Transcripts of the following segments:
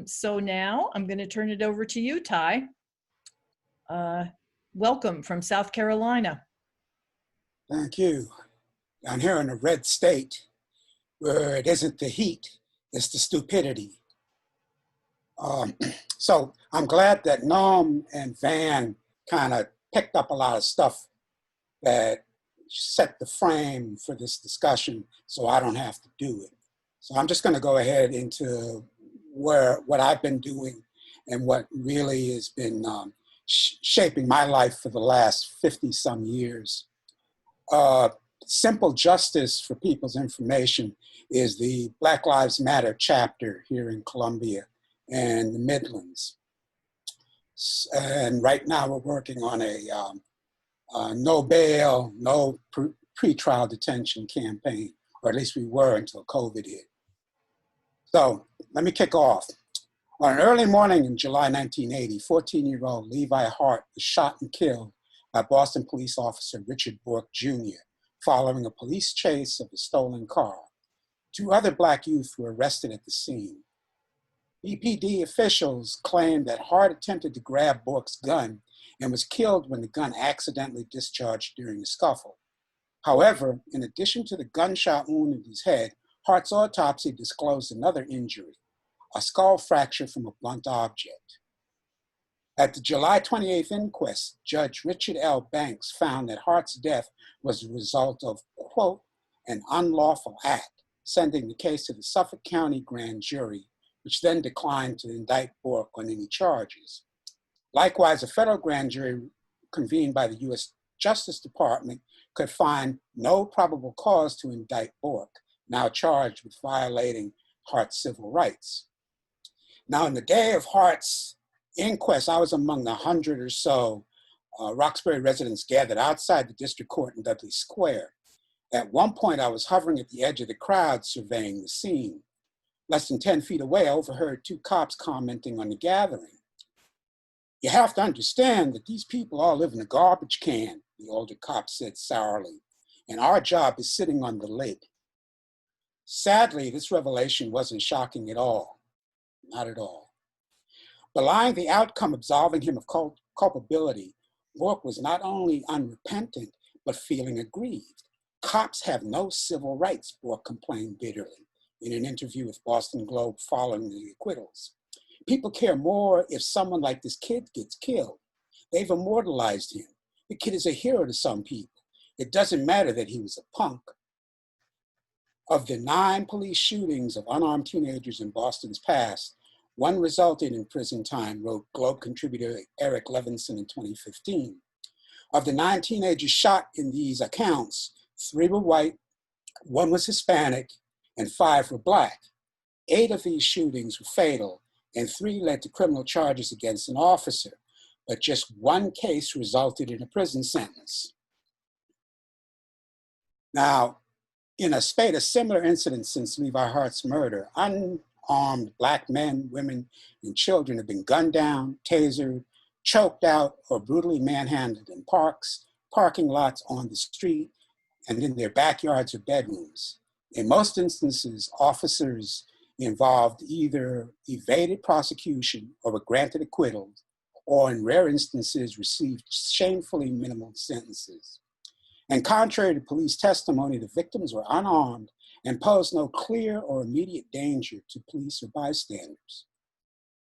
So now I'm going to turn it over to you, Ty. Welcome from South Carolina. Thank you. Down here in a red state, where it isn't the heat, it's the stupidity. So I'm glad that Noam and Van kind of picked up a lot of stuff that set the frame for this discussion, so I don't have to do it. So I'm just going to go ahead into what I've been doing and what really has been shaping my life for the last 50-some years. Simple Justice for People's Information is the Black Lives Matter chapter here in Columbia and the Midlands. And right now we're working on a no bail, no pre-trial detention campaign, or at least we were until COVID hit. So let me kick off. On an early morning in July 1980, 14-year-old Levi Hart was shot and killed by Boston police officer Richard Bourke Jr. following a police chase of a stolen car. 2 other Black youth were arrested at the scene. BPD officials claimed that Hart attempted to grab Bourke's gun and was killed when the gun accidentally discharged during the scuffle. However, in addition to the gunshot wound in his head, Hart's autopsy disclosed another injury, a skull fracture from a blunt object. At the July 28th inquest, Judge Richard L. Banks found that Hart's death was the result of, quote, an unlawful act, sending the case to the Suffolk County grand jury, which then declined to indict Bourke on any charges. Likewise, a federal grand jury convened by the U.S. Justice Department could find no probable cause to indict Bourke, now charged with violating Hart's civil rights. Now, in the day of Hart's inquest, I was among the 100 or so Roxbury residents gathered outside the district court in Dudley Square. At one point, I was hovering at the edge of the crowd surveying the scene. Less than 10 feet away, I overheard 2 cops commenting on the gathering. "You have to understand that these people all live in a garbage can," the older cop said sourly, "and our job is sitting on the lid." Sadly, this revelation wasn't shocking at all. Not at all. Belying the outcome absolving him of culpability, Bourke was not only unrepentant, but feeling aggrieved. "Cops have no civil rights," Bourke complained bitterly in an interview with Boston Globe following the acquittals. "People care more if someone like this kid gets killed. They've immortalized him. The kid is a hero to some people. It doesn't matter that he was a punk." Of the 9 police shootings of unarmed teenagers in Boston's past, 1 resulted in prison time, wrote Globe contributor Eric Levinson in 2015. Of the 9 teenagers shot in these accounts, 3 were white, 1 was Hispanic, and 5 were Black. 8 of these shootings were fatal, and 3 led to criminal charges against an officer, but just 1 case resulted in a prison sentence. Now, in a spate of similar incidents since Levi Hart's murder, unarmed Black men, women, and children have been gunned down, tasered, choked out, or brutally manhandled in parks, parking lots, on the street, and in their backyards or bedrooms. In most instances, officers involved either evaded prosecution or were granted acquittal, or in rare instances received shamefully minimal sentences. And contrary to police testimony, the victims were unarmed and posed no clear or immediate danger to police or bystanders.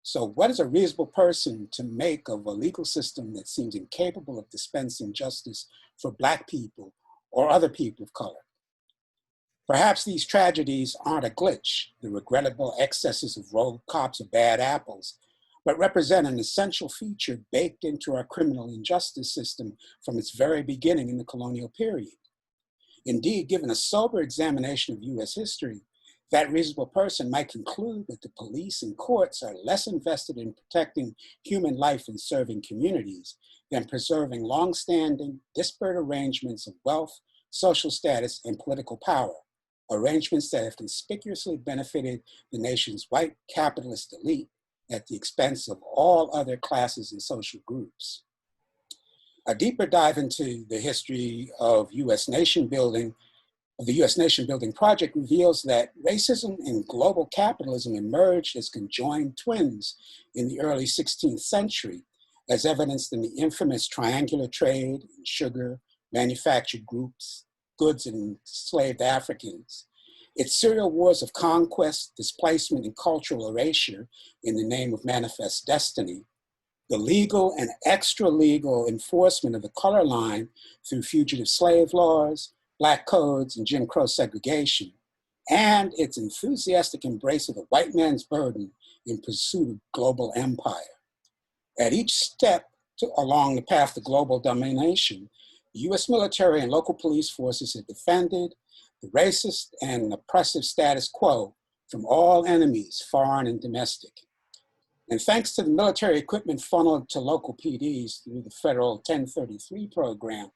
So what is a reasonable person to make of a legal system that seems incapable of dispensing justice for Black people or other people of color? Perhaps these tragedies aren't a glitch, the regrettable excesses of rogue cops or bad apples, but represent an essential feature baked into our criminal injustice system from its very beginning in the colonial period. Indeed, given a sober examination of US history, that reasonable person might conclude that the police and courts are less invested in protecting human life and serving communities than preserving long-standing, disparate arrangements of wealth, social status, and political power, arrangements that have conspicuously benefited the nation's white capitalist elite at the expense of all other classes and social groups. A deeper dive into the history of US nation building of the U.S. Nation Building Project reveals that racism and global capitalism emerged as conjoined twins in the early 16th century, as evidenced in the infamous triangular trade in sugar, manufactured goods, and enslaved Africans. Its serial wars of conquest, displacement, and cultural erasure in the name of manifest destiny, the legal and extra-legal enforcement of the color line through fugitive slave laws, Black codes, and Jim Crow segregation, and its enthusiastic embrace of the white man's burden in pursuit of global empire. At each step along the path to global domination, the U.S. military and local police forces have defended the racist and oppressive status quo from all enemies, foreign and domestic. And thanks to the military equipment funneled to local PDs through the federal 1033 program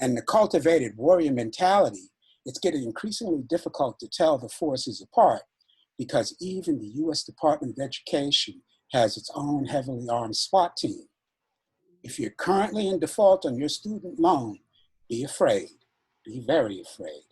and the cultivated warrior mentality, it's getting increasingly difficult to tell the forces apart because even the U.S. Department of Education has its own heavily armed SWAT team. If you're currently in default on your student loan, be afraid, be very afraid.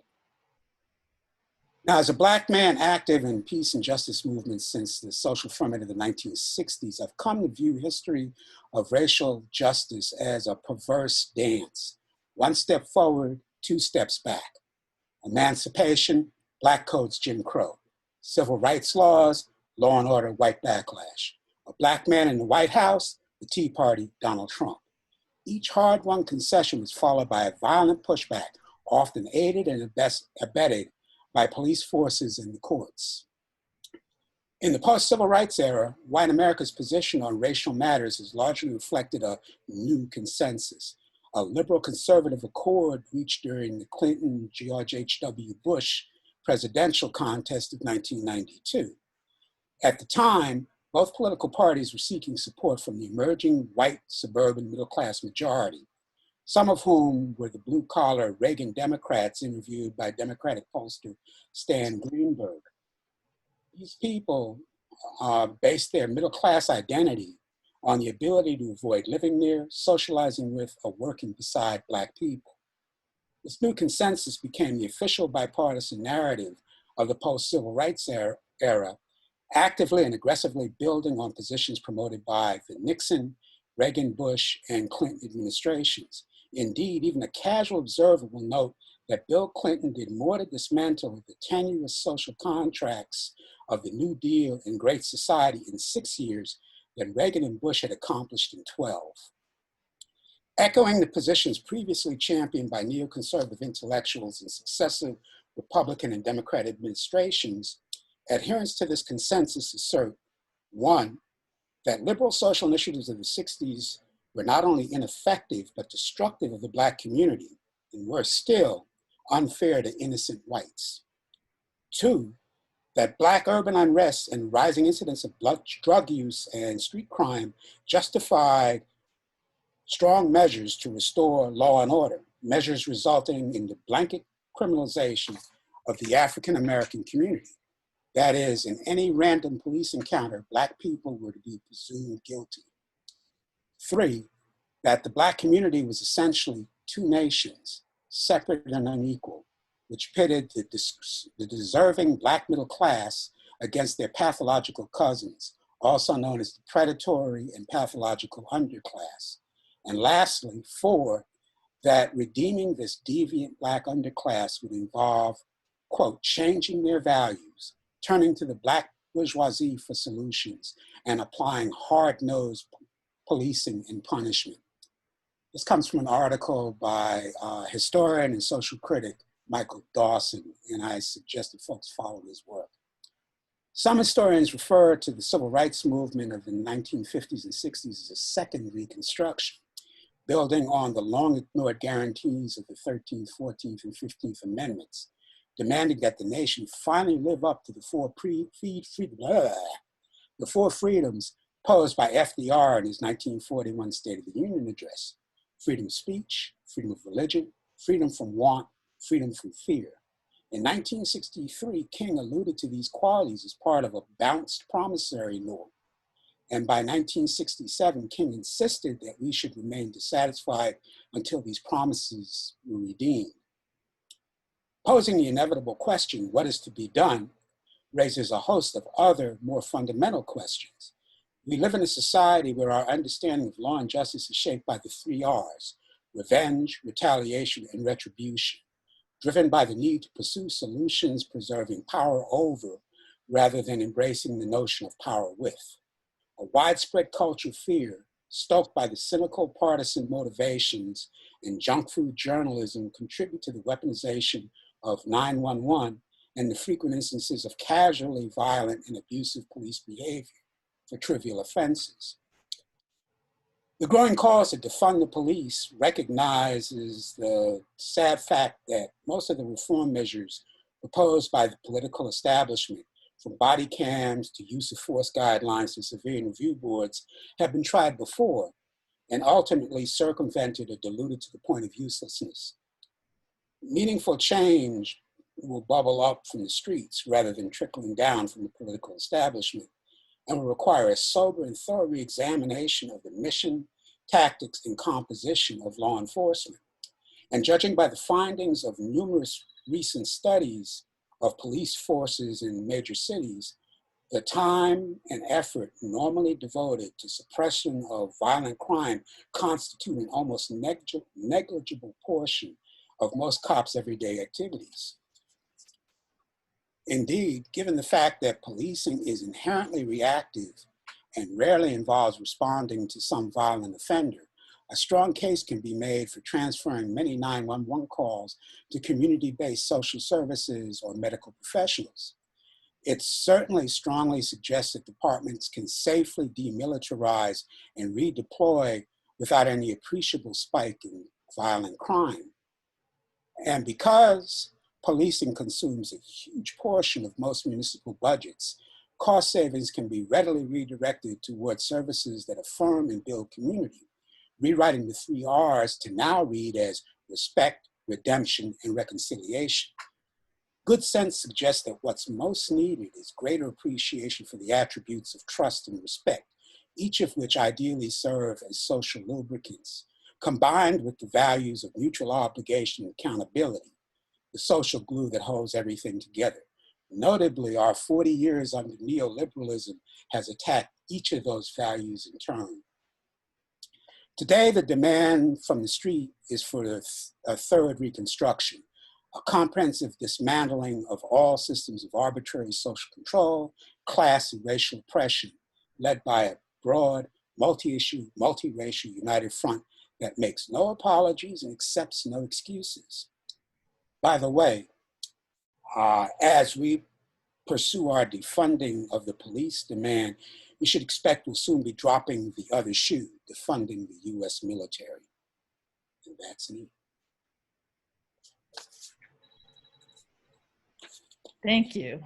Now, as a Black man active in peace and justice movements since the social ferment of the 1960s, I've come to view history of racial justice as a perverse dance. One step forward, two steps back. Emancipation, Black codes, Jim Crow. Civil rights laws, law and order, white backlash. A Black man in the White House, the Tea Party, Donald Trump. Each hard-won concession was followed by a violent pushback, often aided and abetted by police forces and the courts. In the post-civil rights era, white America's position on racial matters has largely reflected a new consensus, a liberal conservative accord reached during the Clinton-George H.W. Bush presidential contest of 1992. At the time, both political parties were seeking support from the emerging white suburban middle-class majority, some of whom were the blue-collar Reagan Democrats interviewed by Democratic pollster Stan Greenberg. These people based their middle-class identity on the ability to avoid living near, socializing with, or working beside Black people. This new consensus became the official bipartisan narrative of the post-civil rights era, actively and aggressively building on positions promoted by the Nixon, Reagan, Bush, and Clinton administrations. Indeed, even a casual observer will note that Bill Clinton did more to dismantle the tenuous social contracts of the New Deal and Great Society in 6 years than Reagan and Bush had accomplished in 12. Echoing the positions previously championed by neoconservative intellectuals in successive Republican and Democrat administrations, adherents to this consensus assert, one, that liberal social initiatives of the 60s were not only ineffective, but destructive of the Black community, and worse still, unfair to innocent whites. Two, that Black urban unrest and rising incidents of drug use and street crime justified strong measures to restore law and order, measures resulting in the blanket criminalization of the African American community. That is, in any random police encounter, Black people were to be presumed guilty. Three, that the Black community was essentially two nations, separate and unequal, which pitted the deserving Black middle class against their pathological cousins, also known as the predatory and pathological underclass. And lastly, four, that redeeming this deviant Black underclass would involve, quote, changing their values, turning to the Black bourgeoisie for solutions, and applying hard-nosed policing and punishment. This comes from an article by historian and social critic Michael Dawson, and I suggest that folks follow his work. Some historians refer to the civil rights movement of the 1950s and 60s as a second Reconstruction, building on the long-ignored guarantees of the 13th, 14th, and 15th Amendments, demanding that the nation finally live up to the four freedoms posed by FDR in his 1941 State of the Union address: freedom of speech, freedom of religion, freedom from want, freedom from fear. In 1963, King alluded to these qualities as part of a balanced promissory note. And by 1967, King insisted that we should remain dissatisfied until these promises were redeemed. Posing the inevitable question, what is to be done, raises a host of other, more fundamental questions. We live in a society where our understanding of law and justice is shaped by the three R's: revenge, retaliation, and retribution, driven by the need to pursue solutions preserving power over rather than embracing the notion of power with. A widespread culture of fear, stoked by the cynical partisan motivations and junk food journalism, contribute to the weaponization of 911 and the frequent instances of casually violent and abusive police behavior for trivial offenses. The growing calls to defund the police recognizes the sad fact that most of the reform measures proposed by the political establishment, from body cams to use of force guidelines to civilian review boards, have been tried before and ultimately circumvented or diluted to the point of uselessness. Meaningful change will bubble up from the streets rather than trickling down from the political establishment, and will require a sober and thorough examination of the mission, tactics, and composition of law enforcement. And judging by the findings of numerous recent studies of police forces in major cities, the time and effort normally devoted to suppression of violent crime constitute an almost negligible portion of most cops' everyday activities. Indeed, given the fact that policing is inherently reactive and rarely involves responding to some violent offender, a strong case can be made for transferring many 911 calls to community-based social services or medical professionals. It certainly strongly suggests that departments can safely demilitarize and redeploy without any appreciable spike in violent crime. And because policing consumes a huge portion of most municipal budgets, cost savings can be readily redirected towards services that affirm and build community, rewriting the three R's to now read as respect, redemption, and reconciliation. Good sense suggests that what's most needed is greater appreciation for the attributes of trust and respect, each of which ideally serve as social lubricants, combined with the values of mutual obligation and accountability, the social glue that holds everything together. Notably, our 40 years under neoliberalism has attacked each of those values in turn. Today, the demand from the street is for a third reconstruction, a comprehensive dismantling of all systems of arbitrary social control, class, and racial oppression, led by a broad, multi-issue, multi-racial united front that makes no apologies and accepts no excuses. By the way, as we pursue our defunding of the police demand, you should expect we'll soon be dropping the other shoe, defunding the US military. And that's me. Thank you.